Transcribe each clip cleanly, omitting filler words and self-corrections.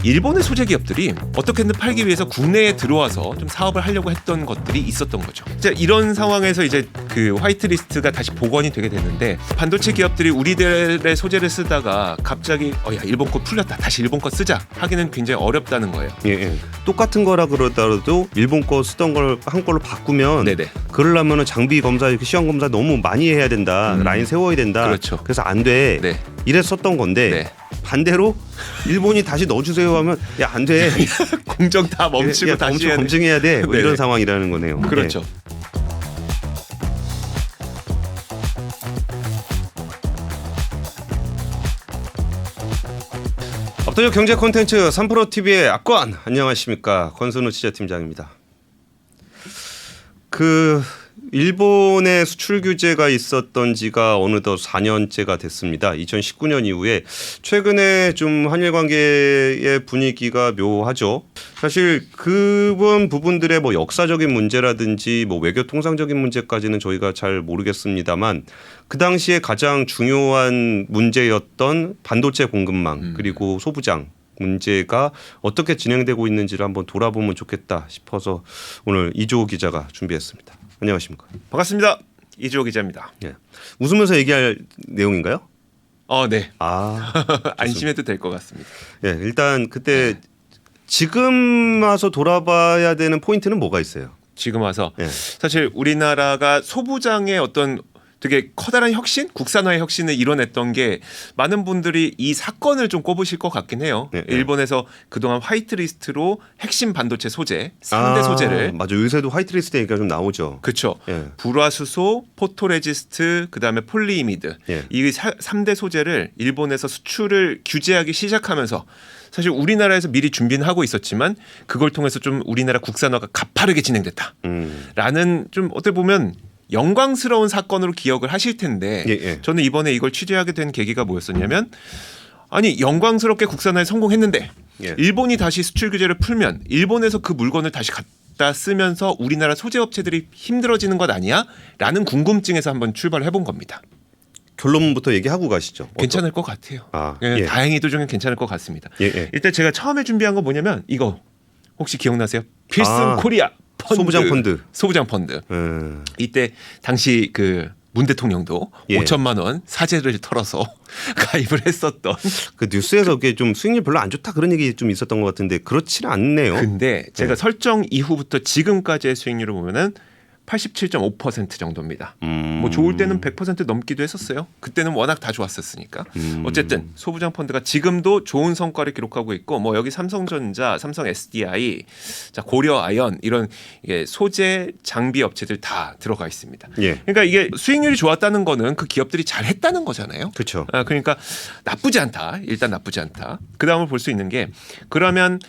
일본의 소재 기업들이 어떻게든 팔기 위해서 국내에 들어와서 좀 사업을 하려고 했던 것들이 있었던 거죠. 자, 이런 상황에서 이제 그 화이트리스트가 다시 복원이 되게 됐는데 반도체 기업들이 우리들의 소재를 쓰다가 갑자기 야 일본 거 풀렸다 다시 일본 거 쓰자 하기는 굉장히 어렵다는 거예요. 예. 똑같은 거라 그러더라도 일본 거 쓰던 걸 한 걸로 바꾸면 네네. 그러려면 장비 검사, 시험 검사 너무 많이 해야 된다. 라인 세워야 된다. 그렇죠. 그래서 안 돼. 네. 이랬었던 건데 네. 반대로 일본이 다시 넣어주세요 하면 야 안 돼. 공정 다 멈추고 다시 해야 돼. 검증해야 돼. 뭐 네네. 이런 상황이라는 거네요. 그렇죠. 압도적 경제 콘텐츠 3프로TV의 압권 안녕하십니까 권순우 취재팀장입니다. 일본의 수출 규제가 있었던 지가 어느덧 4년째가 됐습니다. 2019년 이후에 최근에 좀 한일 관계의 분위기가 묘하죠. 사실 그런 부분들의 뭐 역사적인 문제라든지 뭐 외교 통상적인 문제까지는 저희가 잘 모르겠습니다만 그 당시에 가장 중요한 문제였던 반도체 공급망 그리고 소부장 문제가 어떻게 진행되고 있는지를 한번 돌아보면 좋겠다 싶어서 오늘 이주호 기자가 준비했습니다. 안녕하십니까? 반갑습니다. 이주호 기자입니다. 예. 웃으면서 얘기할 내용인가요? 네. 아, 안심해도 될 것 같습니다. 예, 일단 그때 지금 와서 돌아봐야 되는 포인트는 뭐가 있어요? 지금 와서 예. 사실 우리나라가 소부장의 어떤 되게 커다란 혁신, 국산화의 혁신을 이뤄냈던 게 많은 분들이 이 사건을 좀 꼽으실 것 같긴 해요. 네, 일본에서 그동안 화이트리스트로 핵심 반도체 소재, 3대 소재를 맞아. 요새도 화이트리스트 얘기가 좀 나오죠. 그렇죠. 예. 불화수소, 포토레지스트, 그다음에 폴리이미드 예. 이 3대 소재를 일본에서 수출을 규제하기 시작하면서 사실 우리나라에서 미리 준비는 하고 있었지만 그걸 통해서 좀 우리나라 국산화가 가파르게 진행됐다라는 좀 어떻게 보면 영광스러운 사건으로 기억을 하실 텐데 예. 저는 이번에 이걸 취재하게 된 계기가 뭐였었냐면 아니 영광스럽게 국산화에 성공했는데 예. 일본이 다시 수출 규제를 풀면 일본에서 그 물건을 다시 갖다 쓰면서 우리나라 소재 업체들이 힘들어지는 것 아니야? 라는 궁금증에서 한번 출발을 해본 겁니다. 결론부터 얘기하고 가시죠. 괜찮을 것 같아요. 예. 다행히도 좀 괜찮을 것 같습니다. 예. 일단 제가 처음에 준비한 거 뭐냐면 이거 혹시 기억나세요? 필승 코리아 펀드. 소부장 펀드. 이때 당시 그 문 대통령도 5천만 원 사재를 털어서 가입을 했었던 그 뉴스에서 그게 좀 수익률 별로 안 좋다 그런 얘기 좀 있었던 것 같은데 그렇지는 않네요. 근데 제가 설정 이후부터 지금까지의 수익률을 보면은 87.5% 정도입니다. 뭐 좋을 때는 100% 넘기도 했었어요. 그때는 워낙 다 좋았었으니까. 어쨌든 소부장 펀드가 지금도 좋은 성과를 기록하고 있고 뭐 여기 삼성전자, 삼성 SDI, 자 고려 아연 이런 이게 소재 장비 업체들 다 들어가 있습니다. 예. 그러니까 이게 수익률이 좋았다는 거는 그 기업들이 잘했다는 거잖아요. 그렇죠. 그러니까 나쁘지 않다. 일단 나쁘지 않다. 그 다음을 볼 수 있는 게 그러면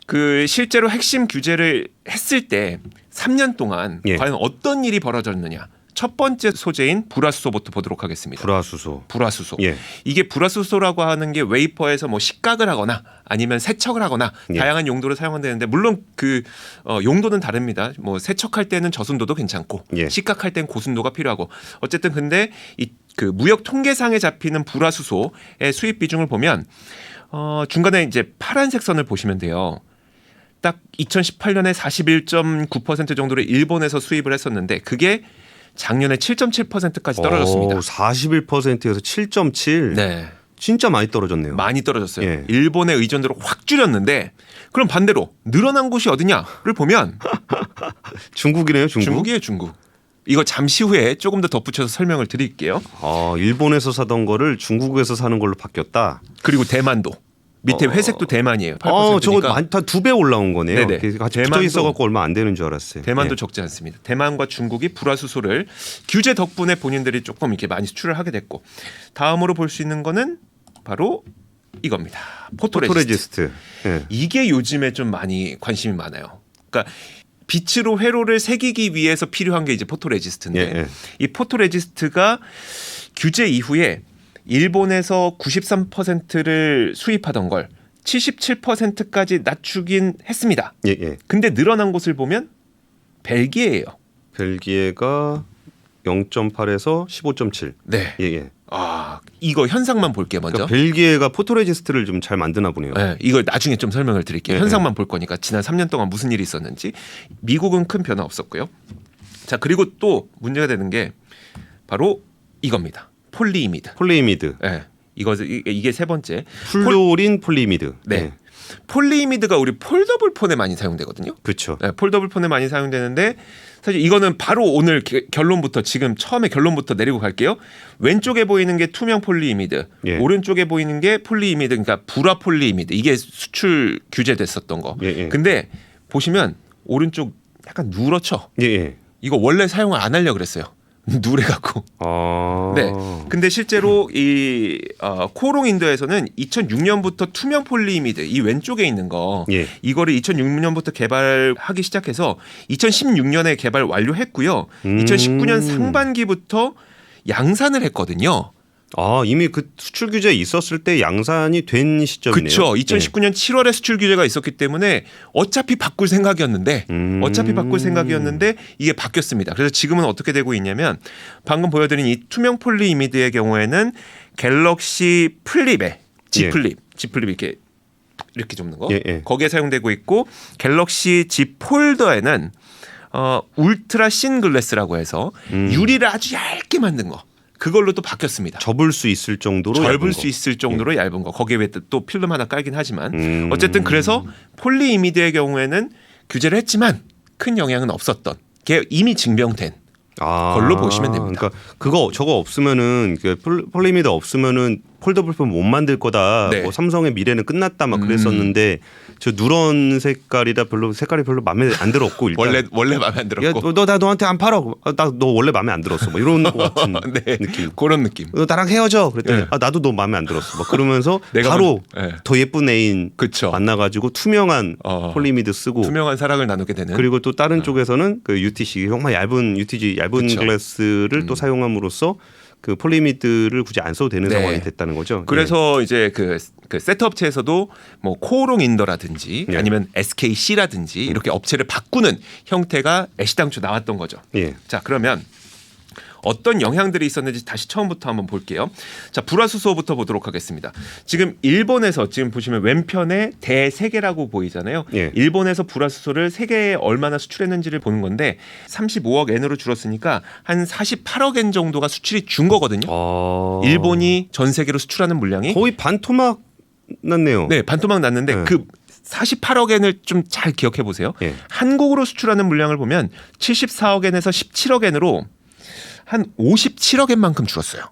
그 실제로 핵심 규제를 했을 때 3년 동안 과연 어떤 일이 벌어졌느냐. 첫 번째 소재인 불화수소부터 보도록 하겠습니다. 불화수소. 예. 이게 불화수소라고 하는 게 웨이퍼에서 뭐 식각을 하거나 아니면 세척을 하거나 다양한 용도로 사용되는데 물론 그 용도는 다릅니다. 뭐 세척할 때는 저순도도 괜찮고 식각할 때는 고순도가 필요하고 어쨌든 근데 이 그 무역 통계상에 잡히는 불화수소의 수입 비중을 보면 중간에 이제 파란색 선을 보시면 돼요. 딱 2018년에 41.9% 정도를 일본에서 수입을 했었는데 그게 작년에 7.7%까지 떨어졌습니다. 41%에서 7.7. 네. 진짜 많이 떨어졌네요. 많이 떨어졌어요. 일본의 의존도를 확 줄였는데 그럼 반대로 늘어난 곳이 어디냐를 보면 중국이네요. 중국이에요. 중국. 이거 잠시 후에 조금 더 덧붙여서 설명을 드릴게요. 일본에서 사던 거를 중국에서 사는 걸로 바뀌었다. 그리고 대만도. 밑에 회색도 대만이에요. 8%니까. 저거 한 2배 올라온 거네요. 네네. 같이 붙어 있어갖고 얼마 안 되는 줄 알았어요. 대만도 적지 않습니다. 대만과 중국이 불화수소를 규제 덕분에 본인들이 조금 이렇게 많이 수출을 하게 됐고 다음으로 볼 수 있는 거는 바로 이겁니다. 포토레지스트. 이게 요즘에 좀 많이 관심이 많아요. 그러니까 빛으로 회로를 새기기 위해서 필요한 게 이제 포토레지스트인데 이 포토레지스트가 규제 이후에 일본에서 93%를 수입하던 걸 77%까지 낮추긴 했습니다. 근데 늘어난 곳을 보면 벨기에예요. 벨기에가 0.8에서 15.7. 네. 자, 이거 현상만 볼게요 먼저. 그러니까 벨기에가 포토레지스트를 좀 잘 만드나 보네요. 네, 이걸 나중에 좀 설명을 드릴게요. 네, 현상만 볼 거니까 지난 3년 동안 무슨 일이 있었는지. 미국은 큰 변화 없었고요. 자, 그리고 또 문제가 되는 게 바로 이겁니다. 폴리이미드. 폴리이미드. 네, 이게 세 번째. 플루린 폴리이미드. 네. 폴리이미드가 우리 폴더블 폰에 많이 사용되거든요. 그렇죠. 네, 폴더블 폰에 많이 사용되는데 사실 이거는 바로 오늘 결론부터 지금 처음에 결론부터 내리고 갈게요. 왼쪽에 보이는 게 투명 폴리이미드, 예. 오른쪽에 보이는 게 폴리이미드, 그러니까 불화 폴리이미드. 이게 수출 규제됐었던 거. 예, 예. 근데 보시면 오른쪽 약간 누렇죠. 예, 예. 이거 원래 사용을 안 하려고 그랬어요. 누래갖고. 네. 근데 실제로 이 코오롱 인도에서는 2006년부터 투명 폴리이미드 이 왼쪽에 있는 거 예. 이거를 2006년부터 개발하기 시작해서 2016년에 개발 완료했고요. 2019년 상반기부터 양산을 했거든요. 아, 이미 그 수출 규제 있었을 때 양산이 된 시점이네요. 그렇죠. 2019년 7월에 수출 규제가 있었기 때문에 어차피 바꿀 생각이었는데 이게 바뀌었습니다. 그래서 지금은 어떻게 되고 있냐면 방금 보여드린 이 투명 폴리이미드의 경우에는 갤럭시 플립에 G 플립 이렇게 접는 거 예, 예. 거기에 사용되고 있고 갤럭시 G 폴더에는 울트라 신 글래스라고 해서 유리를 아주 얇게 만든 거. 그걸로 또 바뀌었습니다. 접을 수 있을 정도로 접을 수 있을 정도로 얇은 거. 거기에 왜 또 필름 하나 깔긴 하지만 어쨌든 그래서 폴리이미드의 경우에는 규제를 했지만 큰 영향은 없었던 게 이미 증명된 걸로 보시면 됩니다. 그러니까 저거 없으면은 폴리이미드 없으면은 폴더블 폰 못 만들 거다. 네. 뭐 삼성의 미래는 끝났다 막 그랬었는데 저 누런 색깔이라 색깔이 별로 마음에 안 들었고 일단 원래 마음에 안 들었고. 나 너한테 안 팔아. 나 너 원래 마음에 안 들었어. 뭐 이런 거 같은 네, 느낌. 그런 느낌. 너 나랑 헤어져. 그랬더니 네. 나도 너 마음에 안 들었어. 막 그러면서 내가 바로 네. 더 예쁜 애인 그쵸. 만나가지고 투명한 폴리이미드 쓰고 투명한 사랑을 나누게 되는. 그리고 또 다른 쪽에서는 그 UTC 정말 얇은 UTG 얇은 그쵸. 글래스를 또 사용함으로써 그 폴리이미드를 굳이 안 써도 되는 네. 상황이 됐다는 거죠. 그래서 이제 그 세트업체에서도 뭐 코오롱 인더라든지 예. 아니면 SKC라든지 이렇게 업체를 바꾸는 형태가 애시당초 나왔던 거죠. 예. 자, 그러면 어떤 영향들이 있었는지 다시 처음부터 한번 볼게요. 자, 불화수소부터 보도록 하겠습니다. 지금 일본에서 지금 보시면 왼편에 대세계라고 보이잖아요. 예. 일본에서 불화수소를 세계에 얼마나 수출했는지를 보는 건데 35억 엔으로 줄었으니까 한 48억 엔 정도가 수출이 준 거거든요. 일본이 전 세계로 수출하는 물량이 거의 반토막 났네요. 네, 반토막 났는데 네. 그 48억 엔을 좀 잘 기억해 보세요. 예. 한국으로 수출하는 물량을 보면 74억 엔에서 17억 엔으로 한 57억 엔만큼 줄었어요.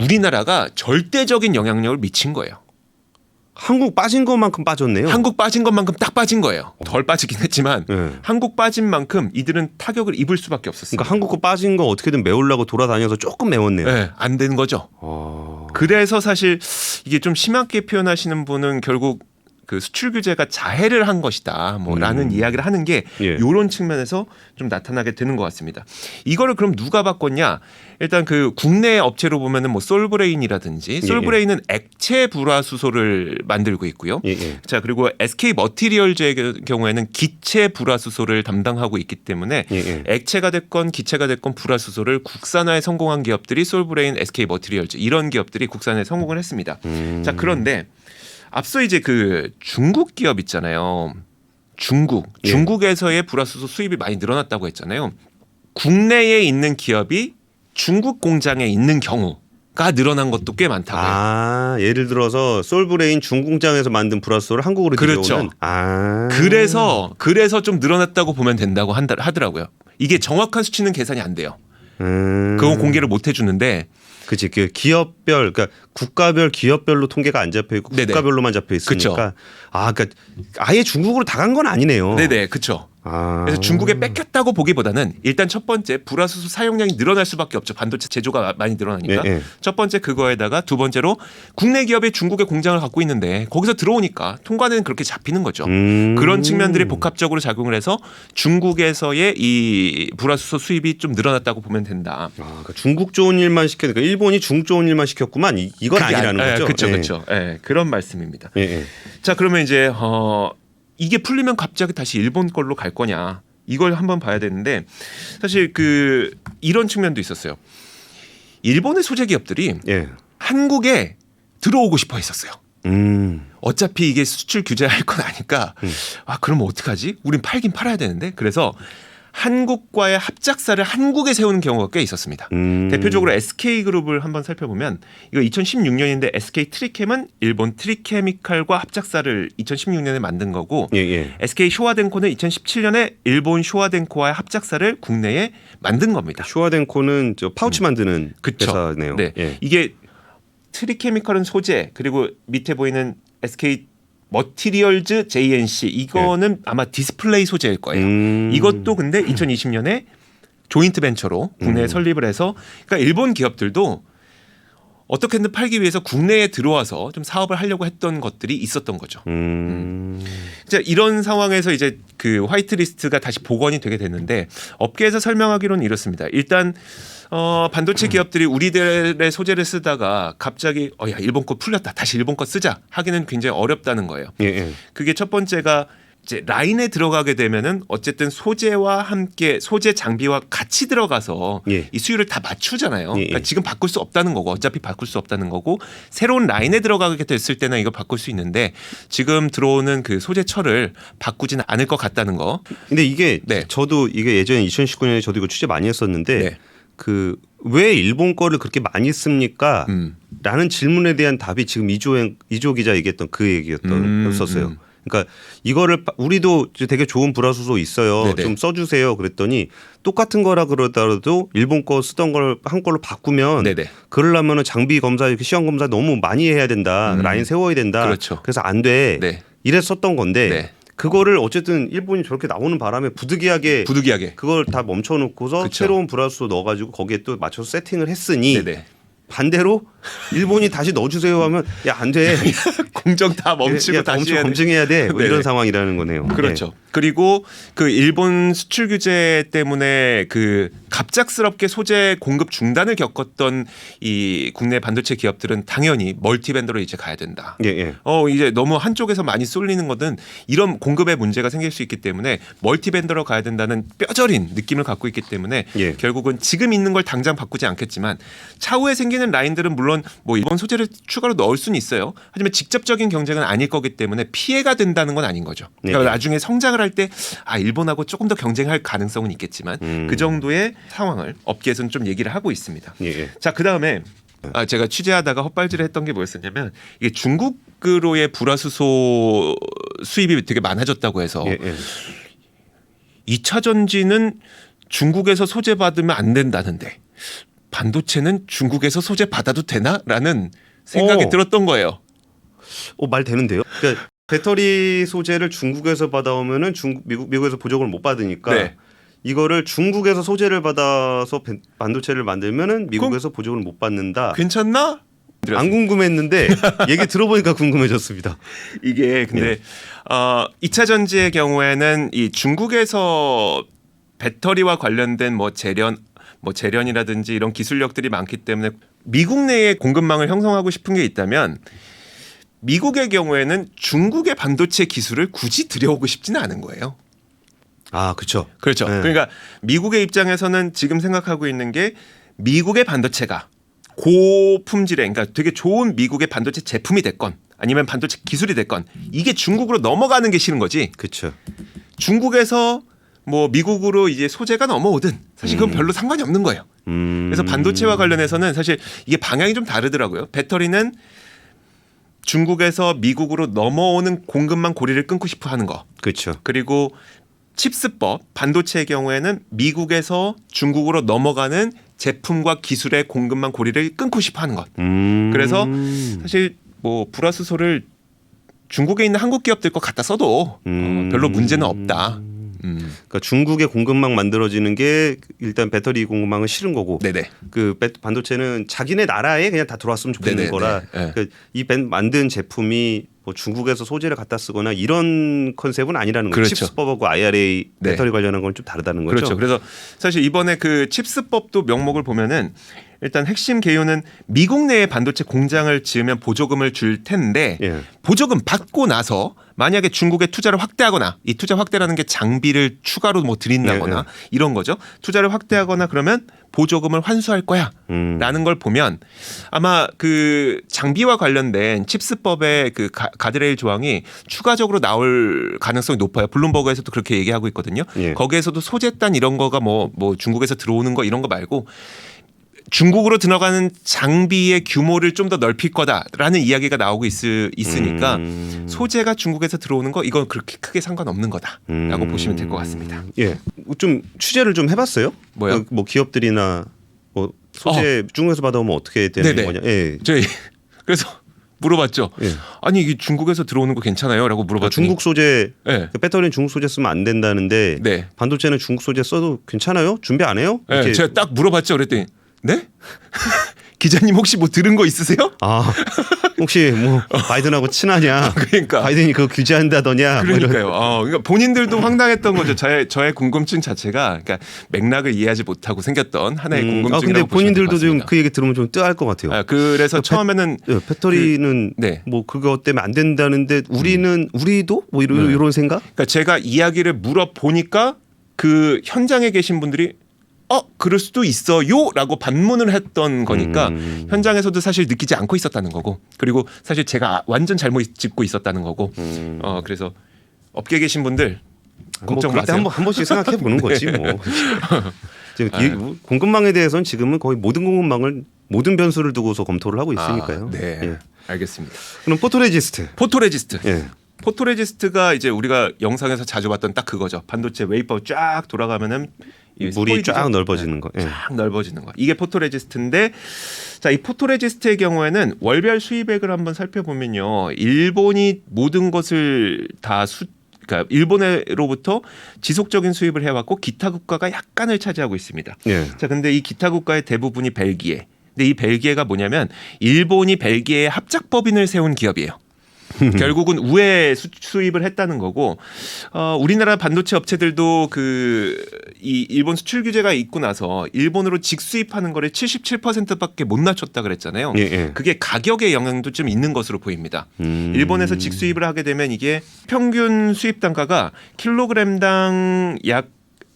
우리나라가 절대적인 영향력을 미친 거예요. 한국 빠진 것만큼 빠졌네요. 한국 빠진 것만큼 딱 빠진 거예요. 덜 빠지긴 했지만 네. 한국 빠진 만큼 이들은 타격을 입을 수밖에 없었어요. 그러니까 한국 거 빠진 거 어떻게든 메우려고 돌아다녀서 조금 메웠네요. 네, 안 된 거죠. 그래서 사실 이게 좀 심하게 표현하시는 분은 결국 그 수출 규제가 자해를 한 것이다 뭐라는 이야기를 하는 게 예. 이런 측면에서 좀 나타나게 되는 것 같습니다. 이거를 그럼 누가 바꿨냐? 일단 그 국내 업체로 보면은 뭐 솔브레인이라든지 솔브레인은 액체 불화수소를 만들고 있고요. 자, 그리고 SK 머티리얼즈의 경우에는 기체 불화수소를 담당하고 있기 때문에 액체가 됐건 기체가 됐건 불화수소를 국산화에 성공한 기업들이 솔브레인, SK 머티리얼즈 이런 기업들이 국산화에 성공을 했습니다. 자, 그런데 앞서 이제 그 중국 기업 있잖아요. 중국에서의 불화수소 수입이 많이 늘어났다고 했잖아요. 국내에 있는 기업이 중국 공장에 있는 경우가 늘어난 것도 꽤 많다고요. 예를 들어서 솔브레인 중공장에서 만든 불화수소를 한국으로 그렇죠. 들여오는. 그래서 좀 늘어났다고 보면 된다고 하더라고요. 이게 정확한 수치는 계산이 안 돼요. 그건 공개를 못 해주는데. 그치. 그 기업별, 그러니까 국가별, 기업별로 통계가 안 잡혀 있고 국가별로만 잡혀 있으니까. 그러니까 아예 중국으로 다 간 건 아니네요. 네네, 그렇죠. 그래서 중국에 뺏겼다고 보기보다는 일단 첫 번째 불화수소 사용량이 늘어날 수밖에 없죠. 반도체 제조가 많이 늘어나니까. 첫 번째 그거에다가 두 번째로 국내 기업이 중국에 공장을 갖고 있는데 거기서 들어오니까 통과는 그렇게 잡히는 거죠. 그런 측면들이 복합적으로 작용을 해서 중국에서의 이 불화수소 수입이 좀 늘어났다고 보면 된다. 그러니까 중국 좋은 일만 시켰으니까 일본이 중국 좋은 일만 시켰구만. 이건 아니라는 거죠. 그렇죠. 그런 말씀입니다. 자, 그러면 이제 이게 풀리면 갑자기 다시 일본 걸로 갈 거냐 이걸 한번 봐야 되는데 사실 그 이런 측면도 있었어요. 일본의 소재 기업들이 예. 한국에 들어오고 싶어 했었어요. 음. 어차피 이게 수출 규제할 건 아니까 아 그럼 어떡하지? 우린 팔긴 팔아야 되는데 그래서 한국과의 합작사를 한국에 세우는 경우가 꽤 있었습니다. 대표적으로 SK그룹을 한번 살펴보면 이거 2016년인데 SK 트리켐은 일본 트리케미칼과 합작사를 2016년에 만든 거고 예, 예. SK 쇼와덴코는 2017년에 일본 쇼와덴코와의 합작사를 국내에 만든 겁니다. 슈와덴코는 저 파우치 만드는 그쵸. 회사네요. 네. 예. 이게 트리케미칼은 소재 그리고 밑에 보이는 SK 머티리얼즈 JNC 이거는 아마 디스플레이 소재일 거예요. 이것도 근데 2020년에 조인트 벤처로 국내에 설립을 해서 그러니까 일본 기업들도 어떻게든 팔기 위해서 국내에 들어와서 좀 사업을 하려고 했던 것들이 있었던 거죠. 이제 이런 상황에서 이제 그 화이트리스트가 다시 복원이 되게 됐는데 업계에서 설명하기로는 이렇습니다. 일단 반도체 기업들이 우리들의 소재를 쓰다가 갑자기 야 일본 거 풀렸다 다시 일본 거 쓰자 하기는 굉장히 어렵다는 거예요. 예, 예. 그게 첫 번째가 이제 라인에 들어가게 되면은 어쨌든 소재와 함께 소재 장비와 같이 들어가서 예. 이 수율을 다 맞추잖아요. 예, 예. 그러니까 지금 바꿀 수 없다는 거고 어차피 바꿀 수 없다는 거고 새로운 라인에 들어가게 됐을 때는 이거 바꿀 수 있는데 지금 들어오는 그 소재 철을 바꾸지는 않을 것 같다는 거. 근데 이게 네. 저도 이게 예전에 2019년에 저도 이거 취재 많이 했었는데 네. 그 왜 일본 거를 그렇게 많이 씁니까? 라는 질문에 대한 답이 지금 이조 기자 얘기했던 그 얘기였었어요. 그러니까 이거를 우리도 되게 좋은 불화수소 있어요. 네네. 좀 써주세요. 그랬더니 똑같은 거라 그러더라도 일본 거 쓰던 걸 한 걸로 바꾸면 네네. 그러려면은 장비 검사 이렇게 시험 검사 너무 많이 해야 된다. 라인 세워야 된다. 그렇죠. 그래서 안 돼. 네. 이랬었던 건데 네. 그거를 어쨌든 일본이 저렇게 나오는 바람에 부득이하게 그걸 다 멈춰놓고서 그쵸. 새로운 불화수소 넣어가지고 거기에 또 맞춰서 세팅을 했으니 네네. 반대로 일본이 다시 넣어주세요 하면 야 안 돼. 공정 다 멈추고 야, 다시 엄청 해야 돼. 검증해야 돼. 뭐 네네. 이런 상황이라는 거네요. 그렇죠. 네. 그리고 그 일본 수출 규제 때문에 그 갑작스럽게 소재 공급 중단을 겪었던 이 국내 반도체 기업들은 당연히 멀티 벤더로 이제 가야 된다. 예, 예. 이제 너무 한쪽에서 많이 쏠리는 거든 이런 공급에 문제가 생길 수 있기 때문에 멀티 벤더로 가야 된다는 뼈저린 느낌을 갖고 있기 때문에 예. 결국은 지금 있는 걸 당장 바꾸지 않겠지만 차후에 생기는 라인들은 물론 뭐 일본 소재를 추가로 넣을 수는 있어요. 하지만 직접적인 경쟁은 아닐 거기 때문에 피해가 된다는 건 아닌 거죠. 그러니까 예. 나중에 성장을 할 때 일본하고 조금 더 경쟁할 가능성은 있겠지만 그 정도의 상황을 업계에서는 좀 얘기를 하고 있습니다. 예, 예. 자, 그다음에 제가 취재하다가 헛발질을 했던 게 뭐였었냐면 이게 중국으로의 불화수소 수입이 되게 많아졌다고 해서 예, 예. 2차 전지는 중국에서 소재 받으면 안 된다는데 반도체는 중국에서 소재 받아도 되나라는 생각이 들었던 거예요. 말 되는데요. 그러니까 배터리 소재를 중국에서 받아오면은 미국에서 보조금을 못 받으니까 네. 이거를 중국에서 소재를 받아서 반도체를 만들면은 미국에서 보조금을 못 받는다. 괜찮나? 안 궁금했는데 얘기 들어보니까 궁금해졌습니다. 이게 근데 2차 전지의 경우에는 이 중국에서 배터리와 관련된 뭐 재련이라든지 이런 기술력들이 많기 때문에 미국 내에 공급망을 형성하고 싶은 게 있다면 미국의 경우에는 중국의 반도체 기술을 굳이 들여오고 싶지는 않은 거예요. 그렇죠. 그렇죠. 네. 그러니까 미국의 입장에서는 지금 생각하고 있는 게 미국의 반도체가 고품질의 그러니까 되게 좋은 미국의 반도체 제품이 됐건 아니면 반도체 기술이 됐건 이게 중국으로 넘어가는 게 싫은 거지. 그렇죠. 중국에서 뭐 미국으로 이제 소재가 넘어오든 사실 그건 별로 상관이 없는 거예요. 그래서 반도체와 관련해서는 사실 이게 방향이 좀 다르더라고요. 배터리는 중국에서 미국으로 넘어오는 공급망 고리를 끊고 싶어 하는 거. 그렇죠. 그리고 칩스법 반도체의 경우에는 미국에서 중국으로 넘어가는 제품과 기술의 공급망 고리를 끊고 싶어 하는 것. 그래서 사실 뭐 불화수소를 중국에 있는 한국 기업들 거 갖다 써도 별로 문제는 없다. 그러니까 중국의 공급망 만들어지는 게 일단 배터리 공급망은 싫은 거고, 네네. 그 반도체는 자기네 나라에 그냥 다 들어왔으면 좋겠는 네네네. 거라. 네. 그러니까 이 만든 제품이 뭐 중국에서 소재를 갖다 쓰거나 이런 컨셉은 아니라는 거죠. 그렇죠. 칩스법하고 IRA 네. 배터리 관련한 건 좀 다르다는 거죠. 그렇죠. 그래서 사실 이번에 그 칩스법도 명목을 보면은 일단 핵심 개요는 미국 내에 반도체 공장을 지으면 보조금을 줄 텐데 예. 보조금 받고 나서 만약에 중국에 투자를 확대하거나 이 투자 확대라는 게 장비를 추가로 뭐 드린다거나 예, 예. 이런 거죠. 투자를 확대하거나 그러면 보조금을 환수할 거야라는 걸 보면 아마 그 장비와 관련된 칩스법의 그 가드레일 조항이 추가적으로 나올 가능성이 높아요. 블룸버그에서도 그렇게 얘기하고 있거든요. 예. 거기에서도 소재단 이런 거가 뭐 중국에서 들어오는 거 이런 거 말고 중국으로 들어가는 장비의 규모를 좀 더 넓힐 거다라는 이야기가 나오고 있으니까 소재가 중국에서 들어오는 거 이건 그렇게 크게 상관없는 거다라고 보시면 될 것 같습니다. 예, 좀 취재를 좀 해봤어요? 뭐요? 뭐 기업들이나 뭐 소재 중국에서 받아오면 어떻게 되는 네네. 거냐? 예. 저희 그래서 물어봤죠. 예. 아니 이게 중국에서 들어오는 거 괜찮아요?라고 물어봤더니 중국 소재, 네. 그 배터리는 중국 소재 쓰면 안 된다는데 네. 반도체는 중국 소재 써도 괜찮아요? 준비 안 해요? 네, 이렇게. 제가 딱 물어봤죠. 그랬더니 네? 기자님 혹시 뭐 들은 거 있으세요? 아, 혹시 뭐 바이든하고 친하냐? 그러니까. 바이든이 그거 규제한다더냐? 뭐 이런. 그러니까요. 그러니까 본인들도 황당했던 거죠. 저의 궁금증 자체가 그러니까 맥락을 이해하지 못하고 생겼던 하나의 궁금증이라고 근데 보시면 본인들도 될 것 좀 같습니다. 그 얘기 들으면 좀 뜨할 것 같아요. 그래서 처음에는 배터리는 네. 뭐 그거 때문에 안 된다는데 우리도 뭐 이런 생각? 그러니까 제가 이야기를 물어보니까 그 현장에 계신 분들이 그럴 수도 있어요라고 반문을 했던 거니까 현장에서도 사실 느끼지 않고 있었다는 거고 그리고 사실 제가 완전 잘못 짚고 있었다는 거고 그래서 업계에 계신 분들 걱정 뭐 그럴 때 마세요. 한 번씩 생각해 보는 거지 뭐. 공급망에 대해서는 지금은 거의 모든 공급망을 모든 변수를 두고서 검토를 하고 있으니까요. 네, 예. 알겠습니다. 그럼 포토레지스트. 포토레지스트. 예. 포토레지스트가 이제 우리가 영상에서 자주 봤던 딱 그거죠. 반도체 웨이퍼 쫙 돌아가면은 이 물이 스포이드죠? 쫙 넓어지는 거. 예. 쫙 넓어지는 거. 이게 포토레지스트인데 자, 이 포토레지스트의 경우에는 월별 수입액을 한번 살펴보면요. 일본이 모든 것을 다 그러니까 일본으로부터 지속적인 수입을 해왔고 기타 국가가 약간을 차지하고 있습니다. 예. 자, 근데 이 기타 국가의 대부분이 벨기에. 근데 이 벨기에가 뭐냐면 일본이 벨기에에 합작법인을 세운 기업이에요. 결국은 우회 수입을 했다는 거고 우리나라 반도체 업체들도 이 일본 수출 규제가 있고 나서 일본으로 직수입하는 거를 77%밖에 못 낮췄다 그랬잖아요. 예, 예. 그게 가격의 영향도 좀 있는 것으로 보입니다. 일본에서 직수입을 하게 되면 이게 평균 수입 단가가 킬로그램당 약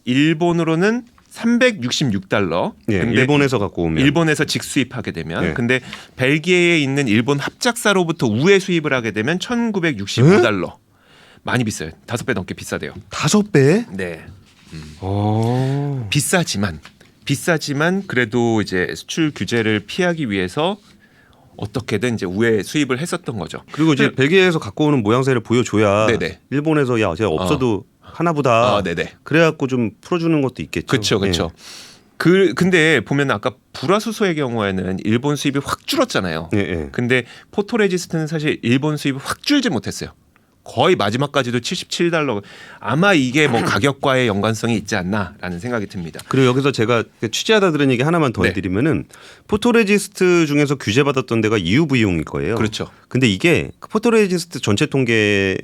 일본으로는 366달러. 예. 근데 일본에서 갖고 오면 일본에서 직수입하게 되면 예. 근데 벨기에에 있는 일본 합작사로부터 우회 수입을 하게 되면 1965달러. 많이 비싸요. 5배 넘게 비싸대요. 5배? 네. 비싸. 비싸지만 그래도 이제 수출 규제를 피하기 위해서 어떻게든 이제 우회 수입을 했었던 거죠. 그리고 이제 벨기에에서 갖고 오는 모양새를 보여줘야 네네. 일본에서 야, 제가 없어도 하나보다. 네네. 그래갖고 좀 풀어주는 것도 있겠죠. 그렇죠, 그렇죠. 근데 보면 아까 불화수소의 경우에는 일본 수입이 확 줄었잖아요. 예, 예. 근데 포토레지스트는 사실 일본 수입이 확 줄지 못했어요. 거의 마지막까지도 77달러. 아마 이게 뭐 가격과의 연관성이 있지 않나라는 생각이 듭니다. 그리고 여기서 제가 취재하다 들은 얘기 하나만 더 네. 해드리면은 포토레지스트 중에서 규제받았던 데가 EUV용일 거예요. 그렇죠. 근데 이게 포토레지스트 전체 통계는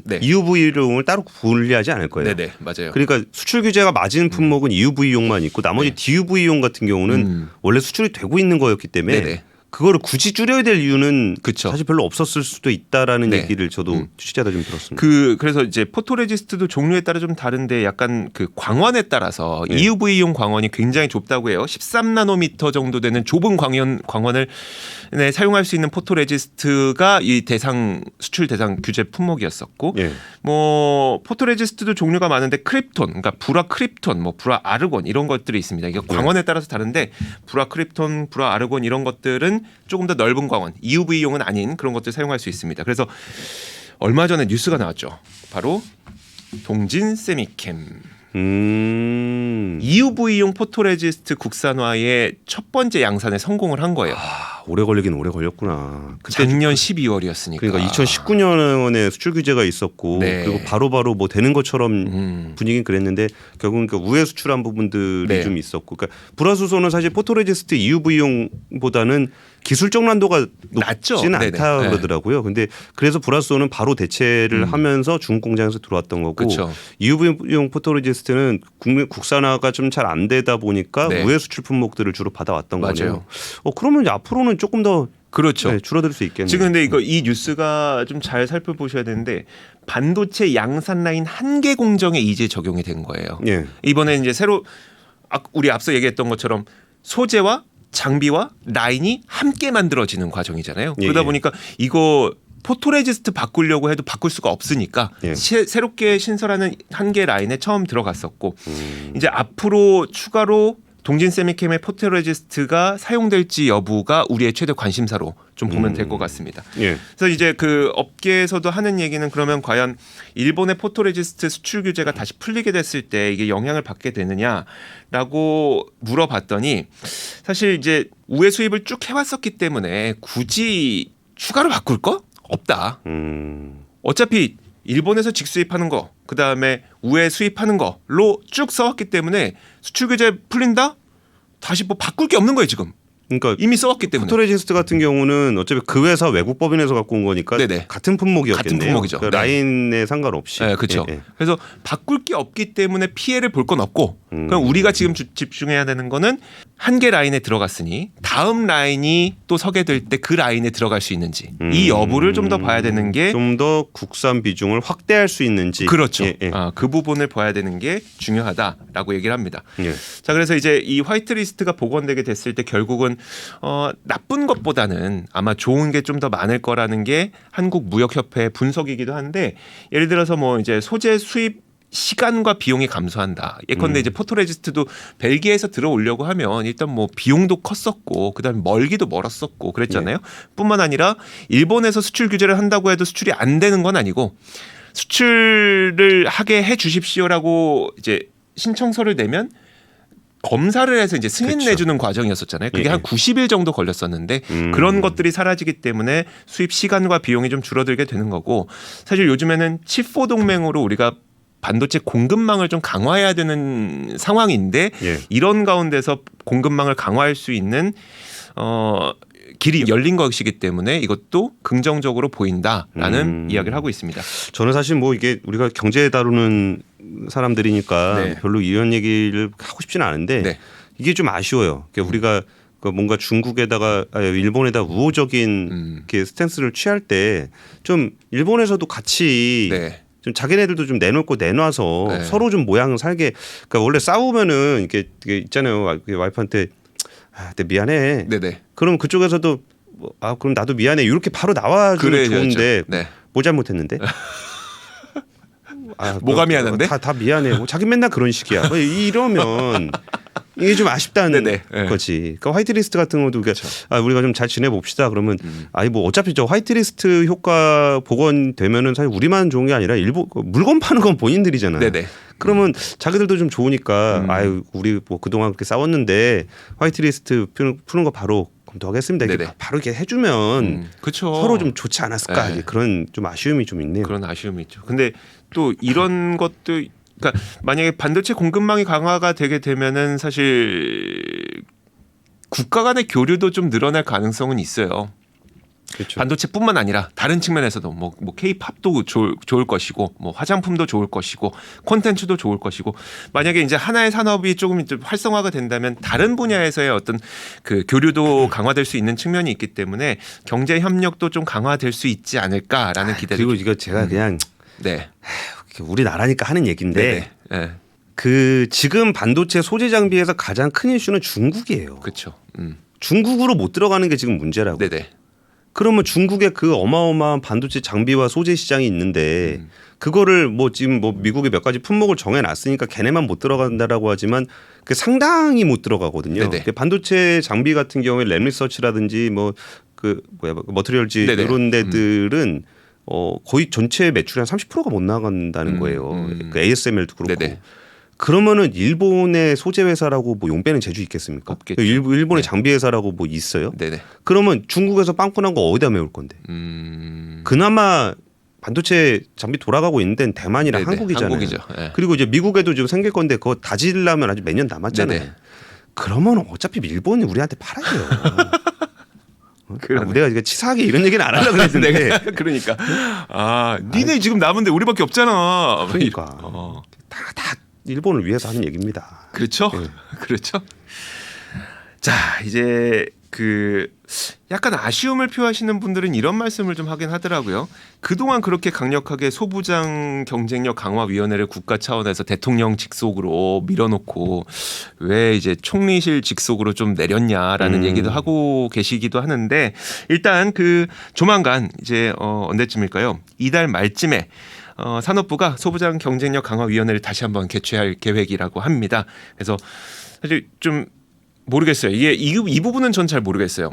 네. EUV용을 따로 분리하지 않을 거예요. 네네, 맞아요. 그러니까 수출 규제가 맞은 품목은 EUV용만 있고 나머지 네. DUV용 같은 경우는 원래 수출이 되고 있는 거였기 때문에 네네. 그거를 굳이 줄여야 될 이유는 그쵸. 사실 별로 없었을 수도 있다라는 네. 얘기를 저도 취재하다 좀 들었습니다. 그래서 이제 포토레지스트도 종류에 따라 좀 다른데 약간 그 광원에 따라서 네. EUV용 광원이 굉장히 좁다고 해요. 13나노미터 정도 되는 좁은 광원을 사용할 수 있는 포토레지스트가 이 수출 대상 규제 품목이었었고 예. 뭐 포토레지스트도 종류가 많은데 크립톤, 그러니까 불화 크립톤, 뭐 불화 아르곤 이런 것들이 있습니다. 이게 광원에 따라서 다른데 불화 크립톤, 불화 아르곤 이런 것들은 조금 더 넓은 광원, EUV용은 아닌 그런 것들 사용할 수 있습니다. 그래서 얼마 전에 뉴스가 나왔죠. 바로 동진 세미캠 EUV용 포토레지스트 국산화의 첫 번째 양산에 성공을 한 거예요. 오래 걸리긴 오래 걸렸구나. 작년 12월이었으니까. 그러니까 2019년에 수출 규제가 있었고 네. 그리고 바로바로 뭐 되는 것처럼 분위기는 그랬는데 결국은 그 우회 수출한 부분들이 네. 좀 있었고, 그러니까 불화수소는 사실 포토레지스트 EUV용보다는 기술적 난도가 낮죠. 높지는 네네. 않다 네. 그러더라고요. 근데 그래서 불화수소는 바로 대체를 하면서 중국 공장에서 들어왔던 거고, 그쵸. EUV용 포토레지스트는 국산화가 좀 잘 안 되다 보니까 네. 우회 수출 품목들을 주로 받아왔던 맞아요. 거네요. 그러면 이제 앞으로는 조금 더 그렇죠. 네, 줄어들 수 있겠네요. 지금 근데 이 뉴스가 좀 잘 살펴보셔야 되는데 반도체 양산 라인 한 개 공정에 이제 적용이 된 거예요. 예. 이번에 이제 새로 우리 앞서 얘기했던 것처럼 소재와 장비와 라인이 함께 만들어지는 과정이잖아요. 예, 그러다 예. 보니까 이거 포토레지스트 바꾸려고 해도 바꿀 수가 없으니까 예. 새롭게 신설하는 한 개 라인에 처음 들어갔었고 이제 앞으로 추가로 동진 세미캠의 포토레지스트가 사용될지 여부가 우리의 최대 관심사로 좀 보면 될 것 같습니다. 예. 그래서 이제 그 업계에서도 하는 얘기는 그러면 과연 일본의 포토레지스트 수출 규제가 다시 풀리게 됐을 때 이게 영향을 받게 되느냐라고 물어봤더니 사실 이제 우회 수입을 쭉 해왔었기 때문에 굳이 추가로 바꿀 거 없다. 어차피 일본에서 직수입하는 거, 그 다음에 우회 수입하는 거로 쭉 써왔기 때문에 수출 규제 풀린다? 다시 뭐 바꿀 게 없는 거예요 지금. 그러니까 이미 써왔기 때문에. 포토레지스트 같은 경우는 어차피 그 회사 외국 법인에서 갖고 온 거니까 네네. 같은 품목이었겠네요. 같은 품목이죠. 그러니까 네. 라인에 상관없이. 네, 그렇죠. 예, 예. 그래서 바꿀 게 없기 때문에 피해를 볼 건 없고, 그럼 우리가 지금 집중해야 되는 거는 한 개 라인에 들어갔으니 다음 라인이 또 서게 될 때 그 라인에 들어갈 수 있는지 이 여부를 좀 더 봐야 되는 게 좀 더 국산 비중을 확대할 수 있는지. 그렇죠. 예, 예. 그 부분을 봐야 되는 게 중요하다라고 얘기를 합니다. 예. 자, 그래서 이제 이 화이트리스트가 복원되게 됐을 때 결국은 나쁜 것보다는 아마 좋은 게 좀 더 많을 거라는 게 한국무역협회 분석이기도 한데, 예를 들어서 뭐 이제 소재 수입 시간과 비용이 감소한다. 예컨대 이제 포토레지스트도 벨기에에서 들어오려고 하면 일단 뭐 비용도 컸었고 그다음에 멀기도 멀었었고 그랬잖아요. 뿐만 아니라 일본에서 수출 규제를 한다고 해도 수출이 안 되는 건 아니고 수출을 하게 해 주십시오라고 이제 신청서를 내면 검사를 해서 이제 승인 그렇죠. 내주는 과정이었었잖아요. 그게 예, 한 예. 90일 정도 걸렸었는데 그런 것들이 사라지기 때문에 수입 시간과 비용이 좀 줄어들게 되는 거고, 사실 요즘에는 칩4 동맹으로 우리가 반도체 공급망을 좀 강화해야 되는 상황인데 예. 이런 가운데서 공급망을 강화할 수 있는 길이 열린 것이기 때문에 이것도 긍정적으로 보인다라는 이야기를 하고 있습니다. 저는 사실 뭐 이게 우리가 경제 다루는 사람들이니까 네. 별로 이런 얘기를 하고 싶지는 않은데 네. 이게 좀 아쉬워요. 그러니까 우리가 뭔가 중국에다가 일본에다 우호적인 이렇게 스탠스를 취할 때 좀 일본에서도 같이 네. 좀 자기네들도 좀 내놓고 내놔서 네. 서로 좀 모양 살게. 그러니까 원래 싸우면은 이게 있잖아요. 와이프한테 내 미안해. 네네. 그럼 그쪽에서도 그럼 나도 미안해. 이렇게 바로 나와주면 좋은데 네. 뭐 잘못했는데? 뭐가 미안한데? 다 미안해. 자기 맨날 그런 식이야. 뭐 이러면 이게 좀 아쉽다는 네네. 네. 거지. 그러니까 화이트리스트 같은 것도 우리가 좀 잘 지내봅시다. 그러면 뭐 어차피 저 화이트리스트 효과 복원되면은 사실 우리만 좋은 게 아니라 일본 물건 파는 건 본인들이잖아요. 네네. 그러면 자기들도 좀 좋으니까 우리 뭐 그동안 그렇게 싸웠는데 화이트리스트 푸는 거 바로 검토하겠습니다. 이렇게 네네. 바로 이렇게 해주면 그렇죠. 서로 좀 좋지 않았을까. 네. 그런 좀 아쉬움이 좀 있네요. 그런 아쉬움이 있죠. 근데 또 이런 것도, 그러니까 만약에 반도체 공급망이 강화가 되게 되면은 사실 국가 간의 교류도 좀 늘어날 가능성은 있어요. 그렇죠. 반도체뿐만 아니라 다른 측면에서도 뭐 K-팝도 좋을 것이고, 뭐 화장품도 좋을 것이고, 콘텐츠도 좋을 것이고, 만약에 이제 하나의 산업이 조금 이제 활성화가 된다면 다른 분야에서의 어떤 그 교류도 강화될 수 있는 측면이 있기 때문에 경제 협력도 좀 강화될 수 있지 않을까라는 기대를. 그리고 이거 제가 그냥 네. 우리나라니까 하는 얘기인데 네네. 네. 그 지금 반도체 소재 장비에서 가장 큰 이슈는 중국이에요. 그렇죠. 중국으로 못 들어가는 게 지금 문제라고. 네네. 그러면 중국의 그 어마어마한 반도체 장비와 소재 시장이 있는데 그거를 뭐 지금 뭐 미국이 몇 가지 품목을 정해놨으니까 걔네만 못 들어간다라고 하지만 그 상당히 못 들어가거든요. 네네. 반도체 장비 같은 경우에 램리서치라든지 뭐 그 머트리얼지 네네. 이런 데들은 거의 전체 매출의 한 30%가 못 나간다는 거예요. 그 ASML도 그렇고. 네네. 그러면은 일본의 소재 회사라고 뭐 용빼는 재주 있겠습니까? 없겠죠. 일본의 네. 장비 회사라고 뭐 있어요? 네네. 그러면 중국에서 빵꾸난 거 어디다 메울 건데? 그나마 반도체 장비 돌아가고 있는 데는 대만이랑 네네. 한국이잖아요. 한국이죠. 네. 그리고 이제 미국에도 좀 생길 건데 그거 다지려면 아직 몇 년 남았잖아요. 네네. 그러면 어차피 일본이 우리한테 팔아야 돼요. 그러네. 내가 이게 치사하게 이런 얘기는 안 하려고 그랬는데 그러니까 니네 지금 남은데 우리밖에 없잖아. 그러니까 어. 다 일본을 위해서 하는 얘기입니다. 그렇죠. 네. 그렇죠. 자, 이제 그 약간 아쉬움을 표하시는 분들은 이런 말씀을 좀 하긴 하더라고요. 그동안 그렇게 강력하게 소부장 경쟁력 강화 위원회를 국가 차원에서 대통령 직속으로 밀어놓고 왜 이제 총리실 직속으로 좀 내렸냐라는 얘기도 하고 계시기도 하는데 일단 그 조만간 이제 언제쯤일까요? 이달 말쯤에 산업부가 소부장 경쟁력 강화 위원회를 다시 한번 개최할 계획이라고 합니다. 그래서 사실 좀 모르겠어요. 이게 이 부분은 전 잘 모르겠어요.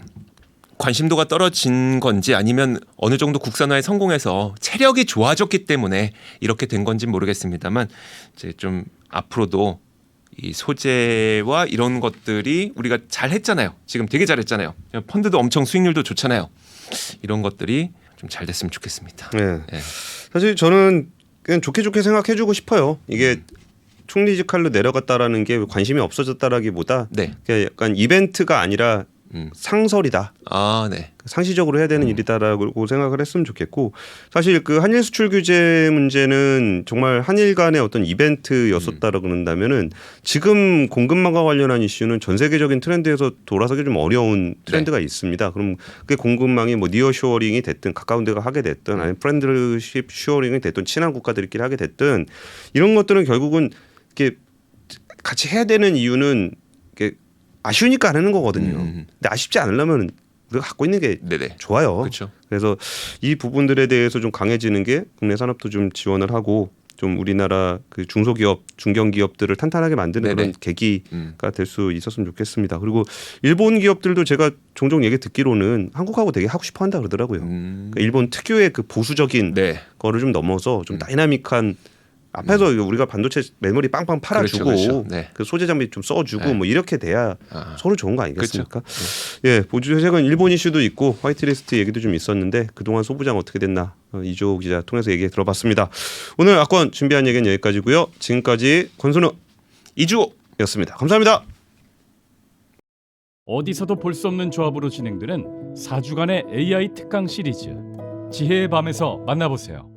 관심도가 떨어진 건지 아니면 어느 정도 국산화에 성공해서 체력이 좋아졌기 때문에 이렇게 된 건지 모르겠습니다만 이제 좀 앞으로도 이 소재와 이런 것들이 우리가 잘 했잖아요. 지금 되게 잘했잖아요. 펀드도 엄청 수익률도 좋잖아요. 이런 것들이 좀 잘 됐으면 좋겠습니다. 네. 네. 사실 저는 그냥 좋게 생각해주고 싶어요. 이게 총리직 칼로 내려갔다라는 게 관심이 없어졌다라기보다 네. 그냥 약간 이벤트가 아니라 상설이다. 아, 네. 상시적으로 해야 되는 일이다라고 생각을 했으면 좋겠고 사실 그 한일 수출 규제 문제는 정말 한일 간의 어떤 이벤트였었다라고 그런다면은 지금 공급망과 관련한 이슈는 전 세계적인 트렌드에서 돌아서기 좀 어려운 트렌드가 있습니다. 그럼 그게 공급망이 뭐 니어쇼어링이 됐든 가까운 데가 하게 됐든 아니면 프렌드십 슈어링이 됐든 친한 국가들끼리 하게 됐든 이런 것들은 결국은 이렇게 같이 해야 되는 이유는 이렇게 아쉬우니까 안 하는 거거든요. 근데 아쉽지 않으려면 우리가 갖고 있는 게 네네. 좋아요. 그렇죠. 그래서 이 부분들에 대해서 좀 강해지는 게 국내 산업도 좀 지원을 하고 좀 우리나라 그 중소기업, 중견기업들을 탄탄하게 만드는 네네. 그런 계기가 될 수 있었으면 좋겠습니다. 그리고 일본 기업들도 제가 종종 얘기 듣기로는 한국하고 되게 하고 싶어 한다 그러더라고요. 그러니까 일본 특유의 그 보수적인 네. 거를 좀 넘어서 좀 다이나믹한 앞에서 우리가 반도체 메모리 빵빵 팔아주고 그렇죠. 네. 그 소재 장비 좀 써주고 뭐 이렇게 돼야 서로 좋은 거 아니겠습니까? 그렇죠. 예, 보주색은 일본 이슈도 있고 화이트리스트 얘기도 좀 있었는데 그동안 소부장 어떻게 됐나 이조 기자 통해서 얘기 들어봤습니다. 오늘 악권 준비한 얘기는 여기까지고요. 지금까지 권순우 이주호였습니다. 감사합니다. 어디서도 볼 수 없는 조합으로 진행되는 4주간의 AI 특강 시리즈 지혜의 밤에서 만나보세요.